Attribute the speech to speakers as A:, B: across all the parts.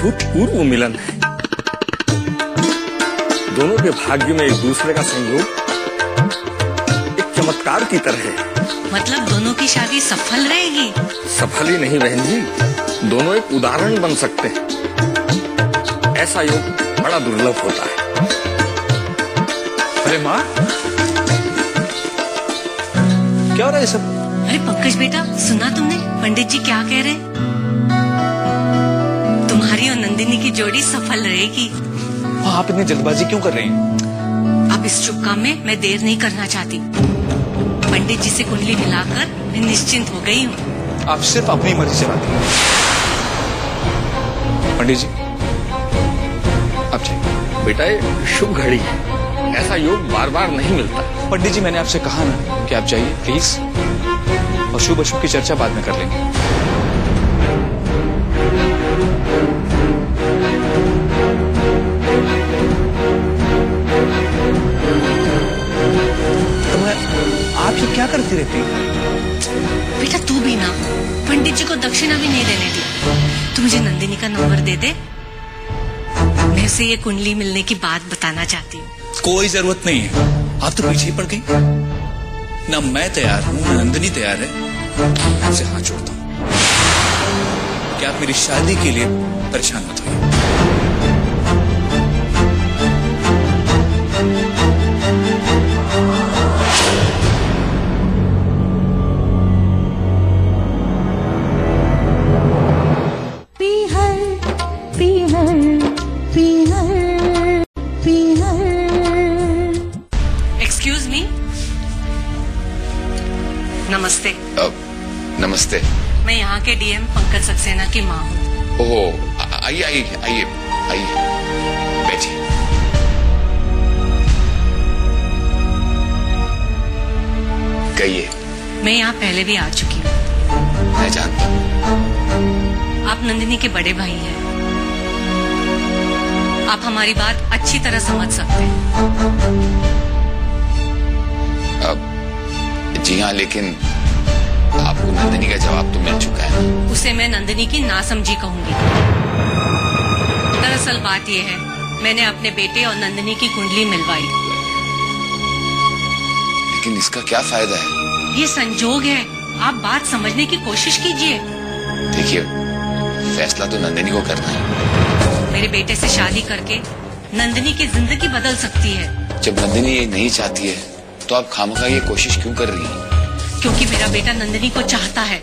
A: अभूतपूर्व मिलन है। दोनों के भाग्य में एक दूसरे का संयोग एक चमत्कार की तरह है।
B: मतलब दोनों की शादी सफल रहेगी?
A: सफल ही नहीं बहन जी, दोनों एक उदाहरण बन सकते हैं। ऐसा योग बड़ा दुर्लभ होता है।
C: अरे माँ, क्या हो रहा है सब?
B: अरे पंकज बेटा, सुना तुमने पंडित जी क्या कह रहे हैं? तुम्हारी और नंदिनी की जोड़ी सफल रहेगी।
C: आप इतनी जल्दबाजी क्यों कर रही हैं?
B: अब इस शुभ काम में मैं देर नहीं करना चाहती। पंडित जी से कुंडली मिलाकर मैं निश्चिंत हो गई हूँ।
C: आप सिर्फ अपनी मर्जी चलाती हैं। पंडित जी, आप चाहिए।
A: बेटा ये शुभ घड़ी है, ऐसा योग बार बार नहीं मिलता।
C: पंडित जी, मैंने आपसे कहा ना कि आप जाइए प्लीज, और शुभ अशुभ की चर्चा बाद में कर लेंगे। आप ये क्या करती रहती है?
B: बेटा तू भी ना पंडित जी को दक्षिणा भी नहीं देने दी। तू मुझे नंदिनी का नंबर दे दे, मैं उसे ये कुंडली मिलने की बात बताना चाहती हूँ।
C: कोई जरूरत नहीं है, आप तो पीछे ही पड़ गई। ना मैं तैयार हूँ ना नंदिनी तैयार है। आपसे हाथ जोड़ता हूँ कि आप मेरी शादी के लिए परेशान मत होइए।
B: Excuse me. नमस्ते।
D: नमस्ते।
B: मैं यहाँ के डीएम पंकज सक्सेना की माँ हूँ।
D: ओह, आइए आइए आइए आइए, बैठिए। कहिए।
B: मैं यहाँ पहले भी आ चुकी हूँ।
D: मैं जानता हूँ।
B: आप नंदिनी के बड़े भाई हैं। आप हमारी बात अच्छी तरह समझ सकते हैं।
D: जी हाँ, लेकिन आपको नंदिनी का जवाब तो मिल चुका है।
B: उसे मैं नंदिनी की नासमझी कहूंगी। दरअसल बात यह है, मैंने अपने बेटे और नंदिनी की कुंडली मिलवाई।
D: लेकिन इसका क्या फायदा है?
B: ये संजोग है, आप बात समझने की कोशिश कीजिए।
D: देखिए, फैसला तो नंदिनी को करना है।
B: मेरे बेटे से शादी करके नंदिनी की जिंदगी बदल सकती है।
D: जब नंदिनी ये नहीं चाहती है तो आप खामखा ये कोशिश क्यों कर रही हैं?
B: क्योंकि मेरा बेटा नंदिनी को चाहता है।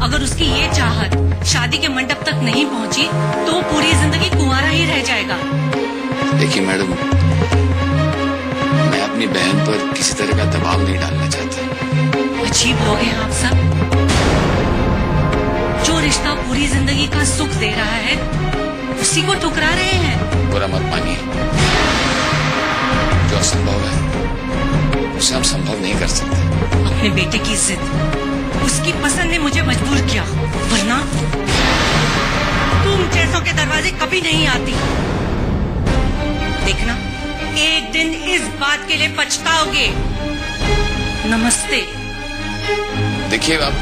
B: अगर उसकी ये चाहत शादी के मंडप तक नहीं पहुंची तो पूरी जिंदगी कुंवारा ही रह जाएगा।
D: देखिए मैडम, मैं अपनी बहन पर किसी तरह का दबाव नहीं डालना चाहता।
B: अजीब लोग हैं आप सब। जो रिश्ता पूरी जिंदगी का सुख दे रहा है उसी को ठुकरा रहे हैं।
D: बुरा मत मानिए, जो असंभव है उसे हम संभव नहीं कर सकते।
B: अपने बेटे की जिद, उसकी पसंद ने मुझे मजबूर किया, वरना तुम जैसों के दरवाजे कभी नहीं आती। देखना, एक दिन इस बात के लिए पछताओगे। नमस्ते।
D: देखिए, आप